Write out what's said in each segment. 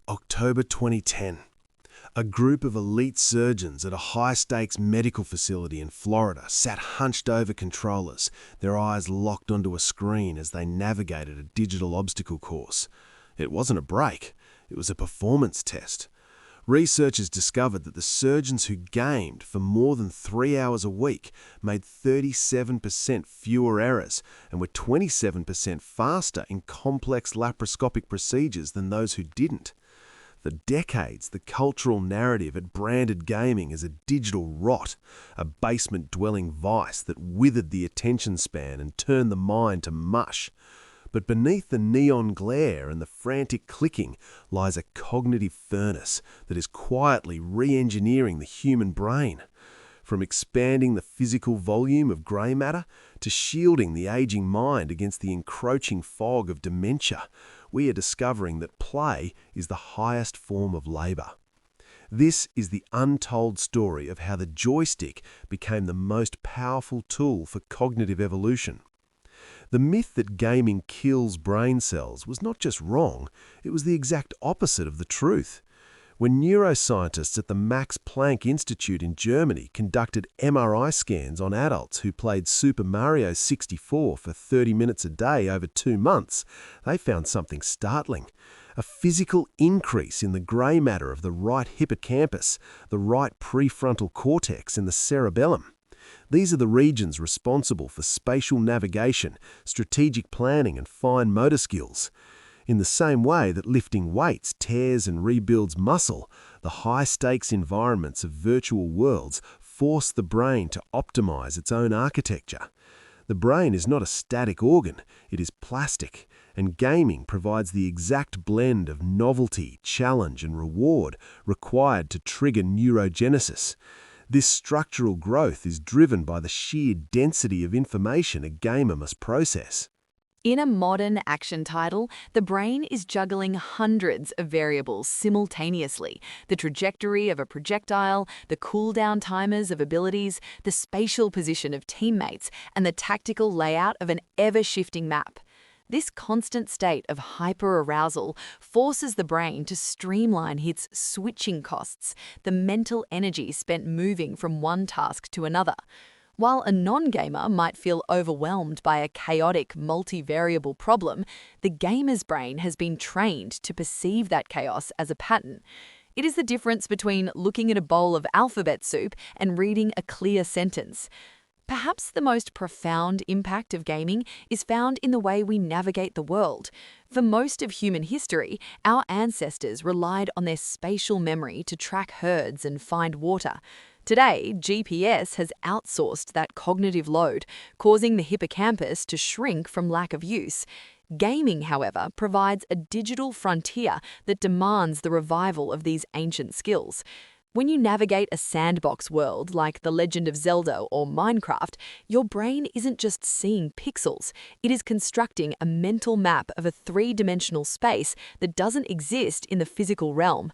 October 2010. A group of elite surgeons at a high-stakes medical facility in Florida sat hunched over controllers, their eyes locked onto a screen as they navigated a digital obstacle course. It wasn't a break, it was a performance test. Researchers discovered that the surgeons who gamed for more than 3 hours a week made 37% fewer errors and were 27% faster in complex laparoscopic procedures than those who didn't. For decades, the cultural narrative had branded gaming as a digital rot, a basement-dwelling vice that withered the attention span and turned the mind to mush. But beneath the neon glare and the frantic clicking lies a cognitive furnace that is quietly re-engineering the human brain. From expanding the physical volume of grey matter to shielding the aging mind against the encroaching fog of dementia, we are discovering that play is the highest form of labour. This is the untold story of how the joystick became the most powerful tool for cognitive evolution. The myth that gaming kills brain cells was not just wrong, it was the exact opposite of the truth. When neuroscientists at the Max Planck Institute in Germany conducted MRI scans on adults who played Super Mario 64 for 30 minutes a day over 2 months, they found something startling. A physical increase in the grey matter of the right hippocampus, the right prefrontal cortex, and the cerebellum. These are the regions responsible for spatial navigation, strategic planning, and fine motor skills. In the same way that lifting weights tears and rebuilds muscle, the high-stakes environments of virtual worlds force the brain to optimize its own architecture. The brain is not a static organ, it is plastic, and gaming provides the exact blend of novelty, challenge, and reward required to trigger neurogenesis. This structural growth is driven by the sheer density of information a gamer must process. In a modern action title, the brain is juggling hundreds of variables simultaneously. The trajectory of a projectile, the cooldown timers of abilities, the spatial position of teammates, and the tactical layout of an ever-shifting map. This constant state of hyper-arousal forces the brain to streamline its switching costs, the mental energy spent moving from one task to another. While a non-gamer might feel overwhelmed by a chaotic, multivariable problem, the gamer's brain has been trained to perceive that chaos as a pattern. It is the difference between looking at a bowl of alphabet soup and reading a clear sentence. Perhaps the most profound impact of gaming is found in the way we navigate the world. For most of human history, our ancestors relied on their spatial memory to track herds and find water. Today, GPS has outsourced that cognitive load, causing the hippocampus to shrink from lack of use. Gaming, however, provides a digital frontier that demands the revival of these ancient skills. When you navigate a sandbox world like The Legend of Zelda or Minecraft, your brain isn't just seeing pixels, it is constructing a mental map of a three-dimensional space that doesn't exist in the physical realm.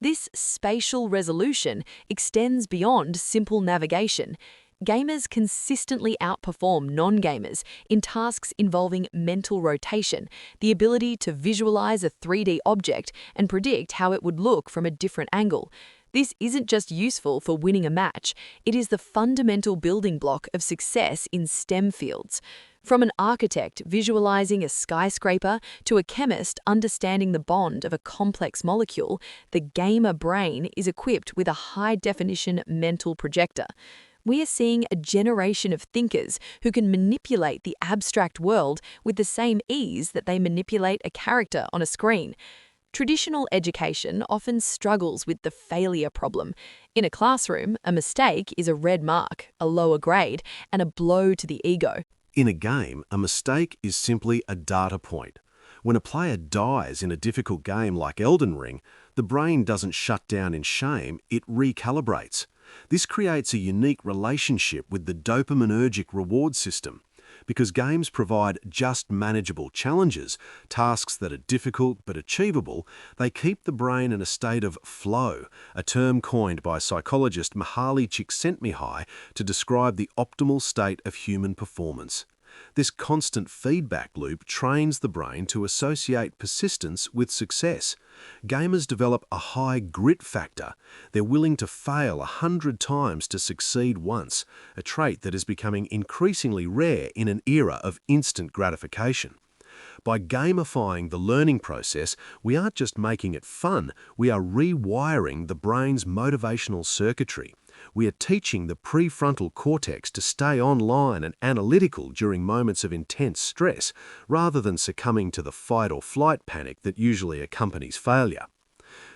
This spatial resolution extends beyond simple navigation. Gamers consistently outperform non-gamers in tasks involving mental rotation, the ability to visualize a 3D object and predict how it would look from a different angle. This isn't just useful for winning a match, it is the fundamental building block of success in STEM fields. From an architect visualizing a skyscraper to a chemist understanding the bond of a complex molecule, the gamer brain is equipped with a high-definition mental projector. We are seeing a generation of thinkers who can manipulate the abstract world with the same ease that they manipulate a character on a screen. Traditional education often struggles with the failure problem. In a classroom, a mistake is a red mark, a lower grade, and a blow to the ego. In a game, a mistake is simply a data point. When a player dies in a difficult game like Elden Ring, the brain doesn't shut down in shame, it recalibrates. This creates a unique relationship with the dopaminergic reward system. Because games provide just manageable challenges, tasks that are difficult but achievable, they keep the brain in a state of flow, a term coined by psychologist Mihaly Csikszentmihalyi to describe the optimal state of human performance. This constant feedback loop trains the brain to associate persistence with success. Gamers develop a high grit factor. They're willing to fail 100 times to succeed once, a trait that is becoming increasingly rare in an era of instant gratification. By gamifying the learning process, we aren't just making it fun, we are rewiring the brain's motivational circuitry. We are teaching the prefrontal cortex to stay online and analytical during moments of intense stress, rather than succumbing to the fight or flight panic that usually accompanies failure.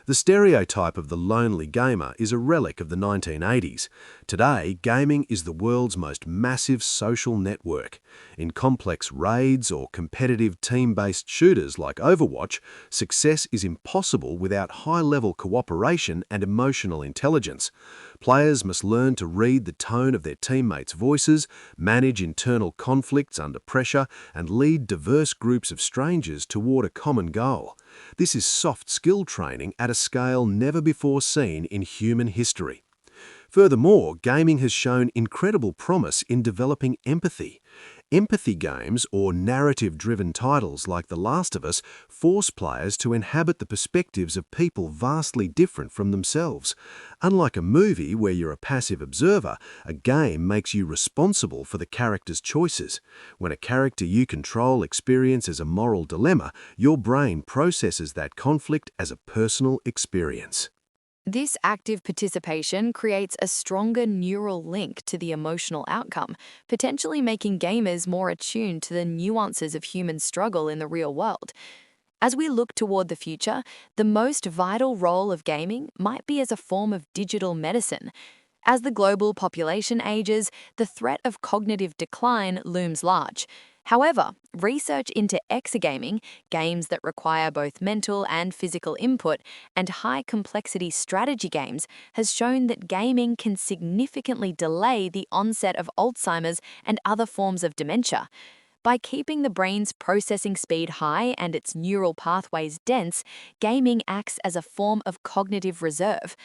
The stereotype of the lonely gamer is a relic of the 1980s. Today, gaming is the world's most massive social network. In complex raids or competitive team-based shooters like Overwatch, success is impossible without high-level cooperation and emotional intelligence. Players must learn to read the tone of their teammates' voices, manage internal conflicts under pressure, and lead diverse groups of strangers toward a common goal. This is soft skill training at a scale never before seen in human history. Furthermore, gaming has shown incredible promise in developing empathy. Empathy games, or narrative-driven titles like The Last of Us, force players to inhabit the perspectives of people vastly different from themselves. Unlike a movie where you're a passive observer, a game makes you responsible for the character's choices. When a character you control experiences a moral dilemma, your brain processes that conflict as a personal experience. This active participation creates a stronger neural link to the emotional outcome, potentially making gamers more attuned to the nuances of human struggle in the real world. As we look toward the future, the most vital role of gaming might be as a form of digital medicine. As the global population ages, the threat of cognitive decline looms large. However, research into exergaming, games that require both mental and physical input, and high-complexity strategy games, has shown that gaming can significantly delay the onset of Alzheimer's and other forms of dementia. By keeping the brain's processing speed high and its neural pathways dense, gaming acts as a form of cognitive reserve.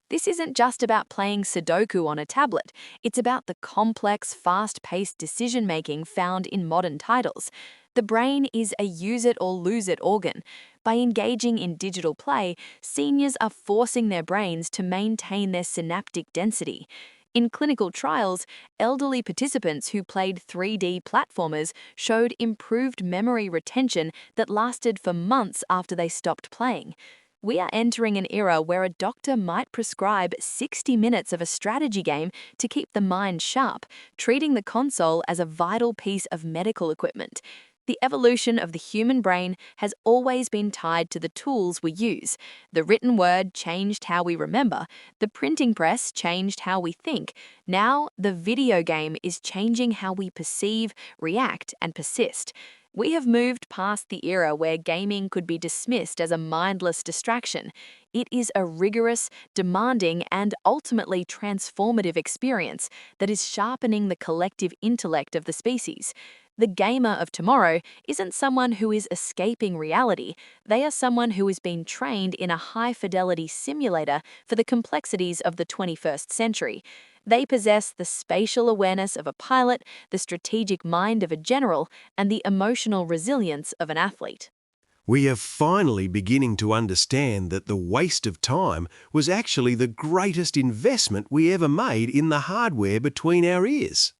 This isn't just about playing Sudoku on a tablet. It's about the complex, fast-paced decision-making found in modern titles. The brain is a use-it-or-lose-it organ. By engaging in digital play, seniors are forcing their brains to maintain their synaptic density. In clinical trials, elderly participants who played 3D platformers showed improved memory retention that lasted for months after they stopped playing. We are entering an era where a doctor might prescribe 60 minutes of a strategy game to keep the mind sharp, treating the console as a vital piece of medical equipment. The evolution of the human brain has always been tied to the tools we use. The written word changed how we remember. The printing press changed how we think. Now, the video game is changing how we perceive, react, and persist. We have moved past the era where gaming could be dismissed as a mindless distraction. It is a rigorous, demanding, and ultimately transformative experience that is sharpening the collective intellect of the species. The gamer of tomorrow isn't someone who is escaping reality. They are someone who is being trained in a high-fidelity simulator for the complexities of the 21st century. They possess the spatial awareness of a pilot, the strategic mind of a general, and the emotional resilience of an athlete. We are finally beginning to understand that the waste of time was actually the greatest investment we ever made in the hardware between our ears.